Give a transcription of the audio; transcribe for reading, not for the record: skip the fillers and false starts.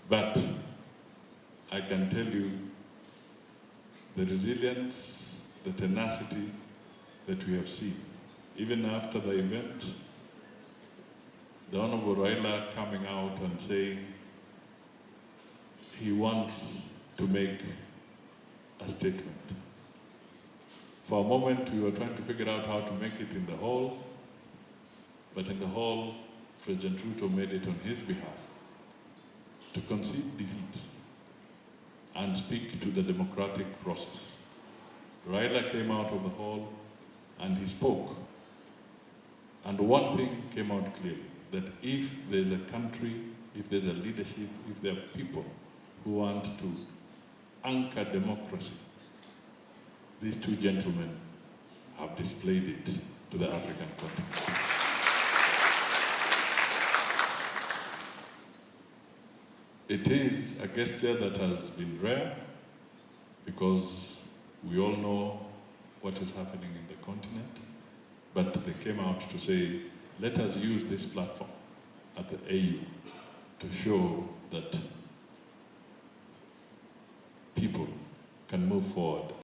But I can tell you the resilience, the tenacity that we have seen, even after the event, the Honorable Raila coming out and saying he wants to make a statement. For a moment, we were trying to figure out how to make it in the hall, but in the hall, President Ruto made it on his behalf to concede defeat and speak to the democratic process. Raila came out of the hall and he spoke. And one thing came out clearly, that if there's a country, if there's a leadership, if there are people who want to anchor democracy, these two gentlemen have displayed it to the African continent. It is a gesture that has been rare because we all know what is happening in the continent, but they came out to say, let us use this platform at the AU to show that people can move forward